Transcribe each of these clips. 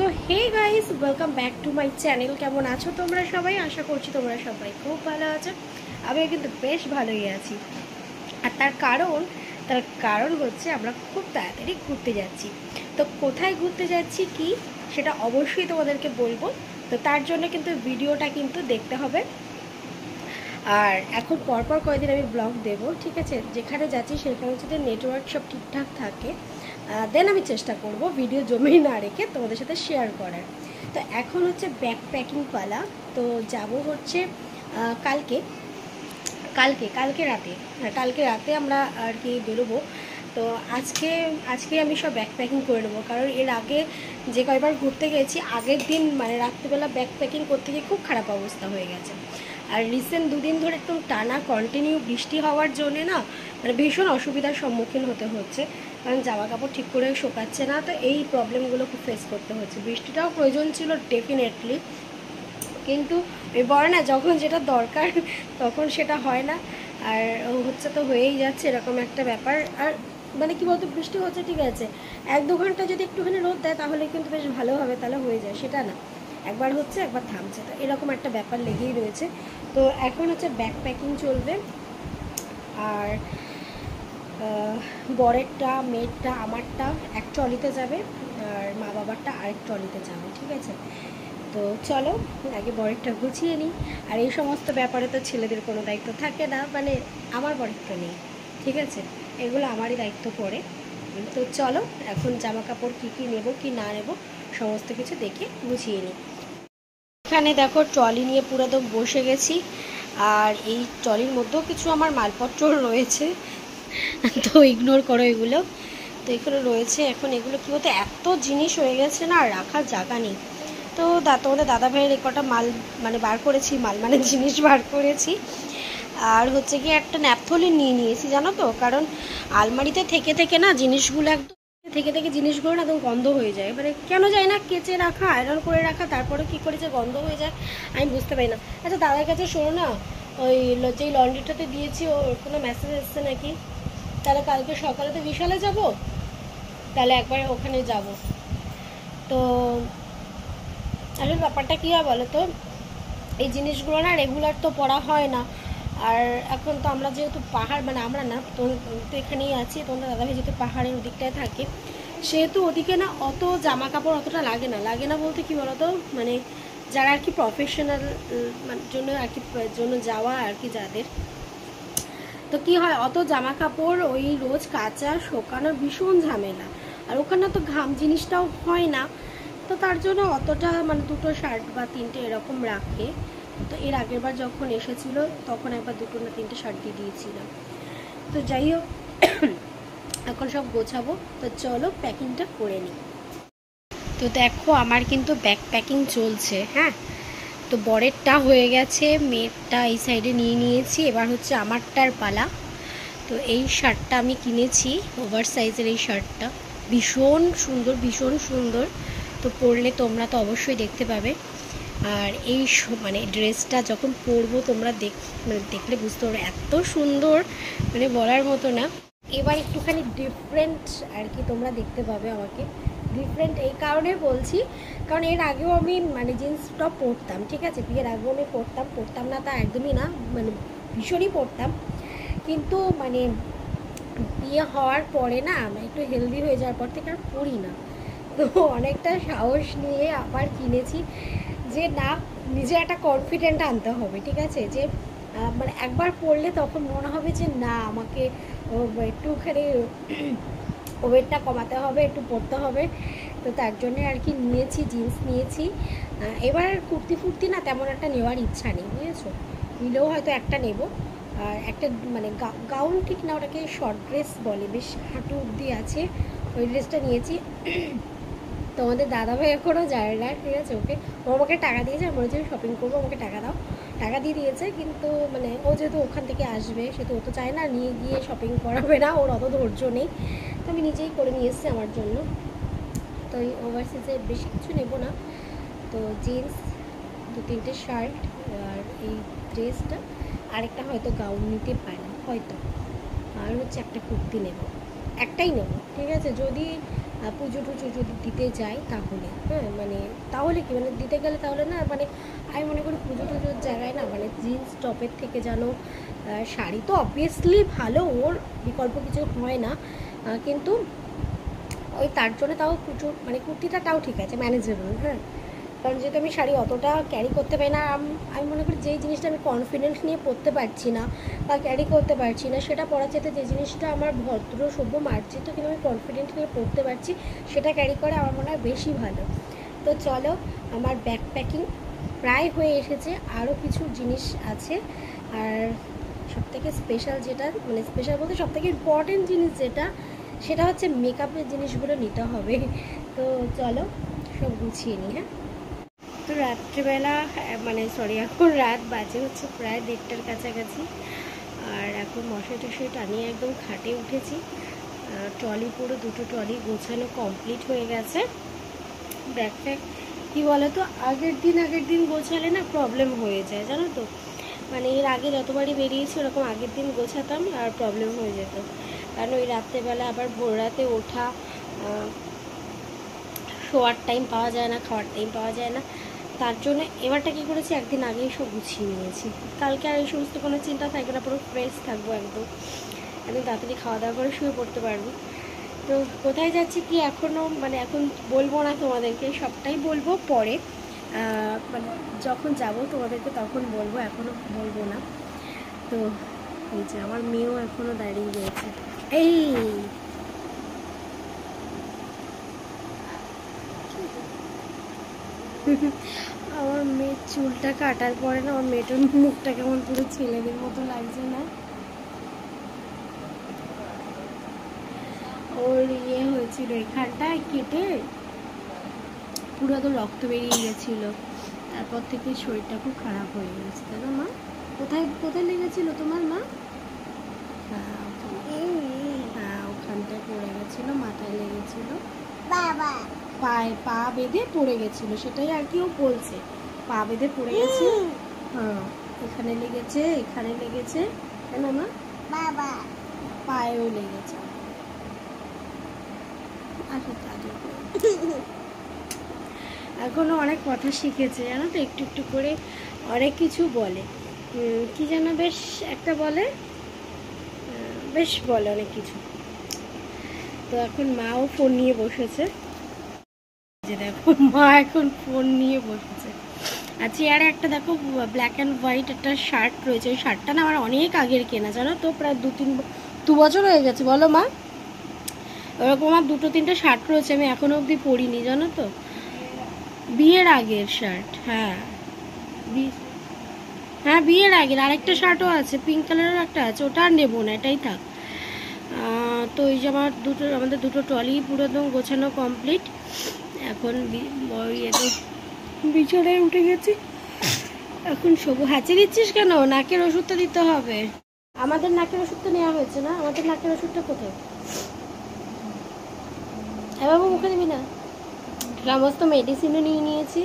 So hey guys, welcome back to my channel. কেমন আছো তোমরা সবাই? আশা করছি তোমরা সবাই খুব ভালো আছো। আমিও কিন্তু বেশ ভালোই আছি। আর তার কারণ হচ্ছে আমরা খুব তাড়াতাড়ি ঘুরতে যাচ্ছি। তো কোথায় ঘুরতে যাচ্ছি কি সেটা অবশ্যই তোমাদেরকে বলবো। তো তার জন্য কিন্তু ভিডিওটা কিন্তু দেখতে হবে। আর এখন পরপর কয়েকদিন আমি ব্লগ দেবো, ঠিক আছে? যেখানে যাচ্ছি সেখানে যদি নেটওয়ার্ক সব ঠিকঠাক থাকে দেন আমি চেষ্টা করব ভিডিও জমিয়ে না রেখে তোমাদের সাথে শেয়ার করার। তো এখন হচ্ছে ব্যাগ প্যাকিং পালা। তো যাব হচ্ছে কালকে কালকে কালকে রাতে আমরা আর কি বেরোবো। তো আজকে আমি সব ব্যাগ প্যাকিং করে নেবো, কারণ এর আগে যে কয়বার ঘুরতে গেছি আগের দিন মানে রাত্রিবেলা ব্যাগ প্যাকিং করতে গিয়ে খুব খারাপ অবস্থা হয়ে গেছে। আর রিসেন্ট দুদিন ধরে একদম টানা কন্টিনিউ বৃষ্টি হওয়ার জন্যে না মানে ভীষণ অসুবিধার সম্মুখীন হতে হচ্ছে, কারণ জামা কাপড় ঠিক করে শোকাচ্ছে না। তো এই প্রবলেমগুলো খুব ফেস করতে হচ্ছে। বৃষ্টিটাও প্রয়োজন ছিল ডেফিনেটলি, কিন্তু ওই বলে না যখন যেটা দরকার তখন সেটা হয় না। আর হচ্ছে তো হয়েই যাচ্ছে এরকম একটা ব্যাপার। আর মানে কি বলতো, বৃষ্টি হচ্ছে ঠিক আছে, 1-2 ঘন্টা যদি একটুখানি রোদ দেয় তাহলে কিন্তু বেশ ভালো হবে, তাহলে হয়ে যায়। সেটা না, একবার হচ্ছে একবার থামছে, তো এরকম একটা ব্যাপার লেগেই রয়েছে। তো এখন হচ্ছে ব্যাগ প্যাকিং চলবে। আর বরেরটা, মেয়েরটা, আমারটা এক ট্রলিতে যাবে, আর মা বাবারটা আরেক ট্রলিতে যাবে, ঠিক আছে? তো চলো আগে বরেরটা গুছিয়ে নিই। আর এই সমস্ত ব্যাপারে তো ছেলেদের কোনো দায়িত্ব থাকে না, মানে আমার বরেরটা নেই, ঠিক আছে? এগুলো আমারই দায়িত্ব পড়ে। তো চলো এখন জামা কাপড় কী কী নেবো কি না নেবো সমস্ত কিছু দেখে গুছিয়ে নিই। এখানে দেখো ট্রলি নিয়ে পুরো একদম বসে গেছি। আর এই ট্রলির মধ্যেও কিছু আমার মালপত্র রয়েছে, তো ইগনোর করো এগুলো। তো এগুলো রয়েছে। এখন এগুলো কী হতো, এত জিনিস হয়ে গেছে না, আর রাখার জায়গা নেই। তো তোমাদের দাদা ভাইয়ের কটা মাল মানে বার করেছি, মাল মানে জিনিস বার করেছি। আর হচ্ছে কি একটা ন্যাপথলিন নিয়ে নিয়েছি, জানো তো, কারণ আলমারিতে থেকে থেকে না জিনিসগুলো একদম জিনিসগুলো না একদম গন্ধ হয়ে যায়। মানে কেন যায় না, কেচে রাখা, আয়রন করে রাখা, তারপরে কি করেছে গন্ধ হয়ে যায়, আমি বুঝতে পারি না। আচ্ছা দাদার কাছে শোনো না, ওই যেই লন্ড্রিটাতে দিয়েছি ওর কোনো মেসেজ এসছে নাকি? তাহলে কালকে সকালে তো বিশালে যাব, তাহলে একবার ওখানে যাব। তো আসলে ব্যাপারটা কী হয় বলো তো, এই জিনিসগুলো না রেগুলার তো পড়া হয় না। আর এখন তো আমরা যেহেতু পাহাড়, মানে আমরা না তো এখানেই আছি, তোমাদের দাদাভাই যেহেতু পাহাড়ের ওদিকটায় থাকে, সেহেতু ওদিকে না অত জামা কাপড় অতটা লাগে না বলতে কি বলতো, মানে যারা আর কি প্রফেশনাল জন্য আর কি জন্য যাওয়া আর কি যাদের, তো কি হয় অত জামা কাপড় ওই রোজ কাচা শোকানোর ভীষণ ঝামেলা। আর ওখানে তো ঘাম জিনিসটাও হয় না, তো তার জন্য অতটা মানে 2টো শার্ট বা 3টে এরকম রাখে। তো এর আগের বার যখন এসেছিল তখন একবার 2টো না 3টে শার্ট দিয়ে দিয়েছিলাম। তো যাই হোক এখন সব গোছাবো। তো চলো প্যাকিংটা করে নিই। তো দেখো আমার কিন্তু ব্যাগ প্যাকিং চলছে। হ্যাঁ, তো বরেরটা হয়ে গেছে, মেয়েরটা এই সাইডে নিয়ে নিয়েছি, এবার হচ্ছে আমারটার পালা। তো এই শার্টটা আমি কিনেছি, ওভার সাইজের এই শার্টটা, ভীষণ সুন্দর। তো পরলে তোমরা তো অবশ্যই দেখতে পাবে। আর এই মানে ড্রেসটা যখন পরবো তোমরা মানে দেখলে বুঝতে পারবে এত সুন্দর, মানে বলার মতো না। এবার একটুখানি ডিফারেন্ট আর কি তোমরা দেখতে পাবে আমাকে। ডিফারেন্ট এই কারণে বলছি, কারণ এর আগেও আমি মানে জিন্স টপ পরতাম, ঠিক আছে? বিয়ের আগেও আমি পরতাম না তা একদমই না, মানে ভীষণই পরতাম। কিন্তু মানে বিয়ে হওয়ার পরে না একটু হেলদি হয়ে যাওয়ার পর থেকে আর পরি না। তো অনেকটা সাহস নিয়ে আবার কিনেছি, যে না নিজে একটা কনফিডেন্ট আনতে হবে, ঠিক আছে? যে মানে একবার পরলে তখন মনে হবে যে না আমাকে একটুখানি ওয়েটটা কমাতে হবে, একটু পরতে হবে। তো তার জন্যে আর কি নিয়েছি, জিন্স নিয়েছি। এবার কুর্তি ফুর্তি না তেমন একটা নেওয়ার ইচ্ছা নেই, বুঝেছো? নিলেও হয়তো একটা নেব। আর একটা মানে গাউন ঠিক না, ওটাকে শর্ট ড্রেস বলে, বেশ হাঁটু অবধি আছে, ওই ড্রেসটা নিয়েছি। তোমাদের দাদাভাই এখনও যায় না, ঠিক আছে? ও আমাকে টাকা দিয়েছে, আর বলেছে শপিং করবো, আমাকে টাকা দাও, টাকা দিয়ে দিয়েছে। কিন্তু মানে ও যেহেতু ওখান থেকে আসবে সেহেতু ও তো চায় না নিয়ে গিয়ে শপিং করাবে না, ওর অত ধৈর্য নেই। তো আমি নিজেই করে নিয়ে এসেছি আমার জন্য। তো এই ওভারসিজে বেশি কিছু নেব না। তো জিন্স, 2-3টে শার্ট, আর এই ড্রেসটা, আরেকটা হয়তো গাউন নিতে পারি হয়তো, আর হচ্ছে একটা কুর্তি নেব, একটাই নেব, ঠিক আছে? যদি পুজো টুজো যদি দিতে যাই তাহলে, হ্যাঁ মানে তাহলে কি মানে দিতে গেলে তাহলে না মানে আমি মনে করি পুজো টুজোর জায়গায় না মানে জিন্স টপের থেকে যেন শাড়ি তো অবভিয়াসলি ভালো, ওর বিকল্প কিছু হয় না, কিন্তু ওই তার জন্য তাও পুজো মানে কুর্তিটা তাও ঠিক আছে, ম্যানেজেবল। হ্যাঁ, কারণ যেহেতু আমি শাড়ি অতটা ক্যারি করতে পারি না, আমি মনে করি যেই জিনিসটা আমি কনফিডেন্স নিয়ে পরতে পারছি না বা ক্যারি করতে পারছি না, সেটা পরার যেতে যে জিনিসটা আমার ভদ্র সভ্য মার্জিত কিন্তু আমি কনফিডেন্ট নিয়ে পরতে পারছি সেটা ক্যারি করে আমার মনে হয় বেশি ভালো। তো চলো, আমার ব্যাকপ্যাকিং প্রায় হয়ে এসেছে, আরও কিছু জিনিস আছে। আর সবথেকে স্পেশাল যেটা মানে স্পেশাল বলতে সবথেকে ইম্পর্টেন্ট জিনিস যেটা, সেটা হচ্ছে মেকআপের জিনিসগুলো নিতে হবে। তো চলো সব গুছিয়ে নিই। হ্যাঁ, তো রাত্রিবেলা মানে সরি এখন রাত বাজে হচ্ছে প্রায় 1:30টার কাছাকাছি, আর এখন মশাই টশাই টানিয়ে একদম খাটে উঠেছি। ট্রলি পুরো 2টো ট্রলি গোছানো কমপ্লিট হয়ে গেছে। ব্যাকপ্যাক কী বলো তো, আগের দিন গোছালে না প্রবলেম হয়ে যায় জানো তো, মানে এর আগে যতবারই বেরিয়েছি ওরকম আগের দিন গোছাতাম আর প্রবলেম হয়ে যেত, কারণ ওই রাত্রেবেলা আবার ভোর রাতে ওঠা, শোয়ার টাইম পাওয়া যায় না, খাওয়ার টাইম পাওয়া যায় না, তার জন্য এবারটা কী করেছি একদিন আগেই সব গুছিয়ে নিয়েছি। কালকে আর এই সমস্ত কোনো চিন্তা থাকবে না, পুরো ফ্রেশ থাকবো, একদম একদম তাড়াতাড়ি খাওয়া দাওয়া করে শুয়ে পড়তে পারবো। তো কোথায় যাচ্ছি কি এখনও মানে এখন বলবো না তোমাদেরকে, সবটাই বলবো পরে, মানে যখন যাব তোমাদেরকে তখন বলবো, এখনও বলবো না। তো এই যে আমার মেয়েও এখনও দাঁড়িয়ে রয়েছে। এই আমার মেয়ের চুলটা কাটার পরে না আমার মেয়েটার মুখটা কেমন পুরো ছেলেদের মতো লাগছে না, ওর ইয়ে হয়েছিল এখানটায় কেটে পুরো তো রক্ত বেরিয়ে গেছিলো, তারপর থেকে শরীরটা খুব খারাপ হয়ে গেছে। তাই না মা? কোথায় কোথায় লেগেছিল তোমার মা? হ্যাঁ ওখানটায় পড়ে গেছিলো, মাথায় লেগেছিলো, পায়ে পা বেঁধে পড়ে গেছিলো, সেটাই আর কি ও বলছে, পা বেঁধে পড়ে গেছে। হ্যাঁ, এখানে লেগেছে, এখানে লেগেছে, তাই না মা? পায়েও লেগেছে। এখনো অনেক কথা শিখেছে জানো তো, একটু একটু করে অনেক কিছু বলে, কি যেন বেশ একটা বলে, বেশ বলে অনেক কিছু। তো এখন মাও ফোন নিয়ে বসেছে, যে দেখো মা এখন ফোন নিয়ে বসেছে। আর চেয়ারে একটা দেখো ব্ল্যাক অ্যান্ড হোয়াইট একটা শার্ট রয়েছে, ওই শার্টটা না আমার অনেক আগের কেনা জানো তো, প্রায় 2 বছর হয়ে গেছে বলো মা, ওরকম আমার 2-3টে শার্ট রয়েছে, আমি এখনো অবধি পরিনি জানো তো, বিয়ের আগের শার্ট। হ্যাঁ হ্যাঁ বিয়ের আগের আরেকটা শার্টও আছে, পিঙ্ক কালারের একটা আছে, ওটা আর নেবো না, এটাই থাক। তো এই যে আমাদের দুটো ট্রলি পুরো একদম গোছানো কমপ্লিট। এখন বিছানায় উঠে গেছি, এখন শোবো। হাঁচি দিচ্ছিস কেন? নাকের ওষুধটা দিতে হবে। আমাদের নাকের ওষুধটা নেওয়া হয়েছে না, আমাদের নাকের ওষুধটা কোথায়? হ্যাঁ বাবু মুখে দিবি না। সমস্ত মেডিসিনও নিয়ে নিয়েছি,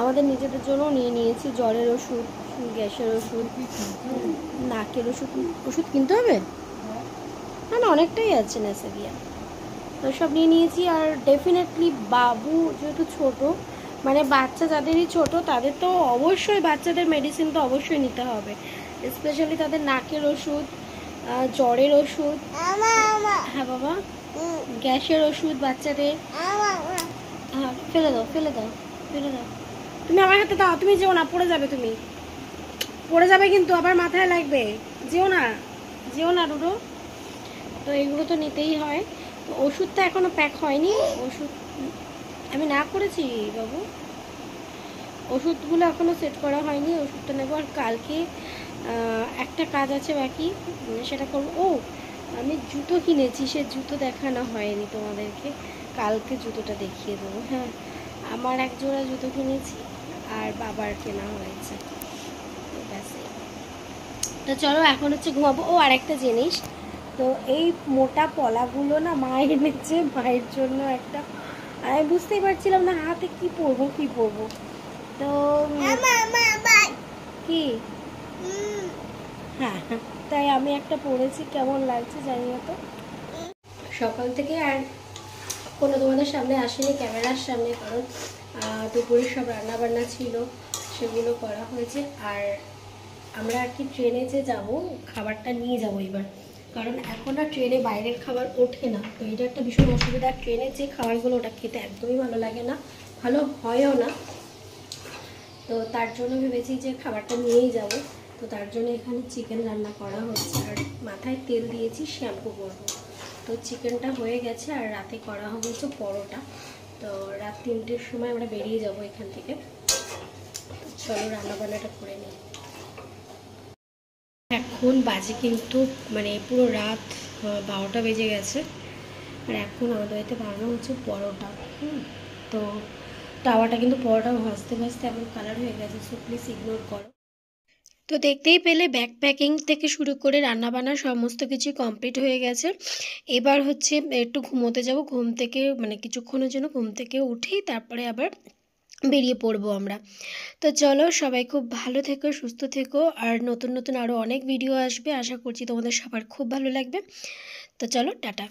আমাদের নিজেদের জন্যও নিয়ে নিয়েছি, জ্বরের ওষুধ, গ্যাসের ওষুধ, নাকের ওষুধ কিনতে হবে না, না অনেকটাই আছে নেসেরিয়া, তো সব নিয়ে নিয়েছি। আর ডেফিনেটলি বাবু যেহেতু ছোট, মানে বাচ্চা যাদেরই ছোট তাদের তো অবশ্যই বাচ্চাদের মেডিসিন তো অবশ্যই নিতে হবে, স্পেশালি তাদের নাকের ওষুধ, জ্বরের ওষুধ, হ্যাঁ বাবা গ্যাসের ওষুধ বাচ্চাদের। হ্যাঁ ফেলে দাও ফেলে দাও ফেলে দাও, তুমি আমার হাতে দাও, তুমি যেও না, পড়ে যাবে, তুমি পড়ে যাবে কিন্তু আবার মাথায় লাগবে, যেও না যেও না ডুডো। তো এগুলো তো নিতেই হয়। তো ওষুধটা এখনো প্যাক হয়নি, ওষুধ আমি না করেছি বাবু, ওষুধগুলো এখনো সেট করা হয়নি, ওষুধটা নেবো। আর কালকে একটা কাজ আছে বাকি, সেটা করবো। ও আমি জুতো কিনেছি, সে জুতো দেখানো হয়নি তোমাদেরকে, কালকে জুতোটা দেখিয়ে দেবো। হ্যাঁ আমার এক জোড়া জুতো কিনেছি আর বাবার কেনা হয়েছে, তো চলো এখন হচ্ছে ঘুমাবো। ও আরেকটা জিনিস, তো এই মোটা পলাগুলো না মা এনেছে মায়ের জন্য একটা, আমি বুঝতেই পারছিলাম না হাতে কি পরবো কি পরবো, তো কি হ্যাঁ তাই আমি একটা পরেছি, কেমন লাগছে জানি না তো। সকাল থেকে আর কোনো তোমাদের সামনে আসেনি ক্যামেরার সামনে, কারণ দুপুরে সব রান্নাবান্না ছিল, সেগুলো করা হয়েছে। আর আমরা আর কি ট্রেনে যে যাব, খাবারটা নিয়ে যাব এবার, কারণ এখন আর ট্রেনে বাইরের খাবার ওঠে না। তো এটা একটা ভীষণ অসুবিধা, ট্রেনের যে খাবারগুলো ওটা খেতে একদমই ভালো লাগে না, ভালো হয়ও না। তো তার জন্য ভেবেছি যে খাবারটা নিয়েই যাব। তো তার জন্য এখানে চিকেন রান্না করা হচ্ছে, আর মাথায় তেল দিয়েছি, শ্যাম্পু করবো। তো চিকেনটা হয়ে গেছে, আর রাতে করা হবে হচ্ছে পরোটা। তো রাত 3টের সময় আমরা বেরিয়ে যাব এখান থেকে। চলো রান্নাবান্নাটা করে নিই। এখন বাজে কিন্তু মানে পুরো রাত 12টা বেজে গেছে। আর এখন আমাদের বাড়িতে বানানো হচ্ছে পরোটা। তো তাওয়াটা কিন্তু পরোটা ভাজতে ভাজতে এমন কালার হয়ে গেছে, সো প্লিজ ইগনোর করো। তো দেখতেই পেলে ব্যাগ প্যাকিং থেকে শুরু করে রান্নাবান্না সমস্ত কিছু কমপ্লিট হয়ে গেছে। এবার হচ্ছে একটু ঘুমোতে যাব, ঘুম থেকে মানে কিছুক্ষণের জন্য ঘুম থেকে উঠেই তারপরে আবার বেরিয়ে পড়বো আমরা। তো চলো, সবাই খুব ভালো থেকো, সুস্থ থেকো, আর নতুন নতুন আরও অনেক ভিডিও আসবে, আশা করছি তোমাদের সবার খুব ভালো লাগবে। তো চলো, টাটা।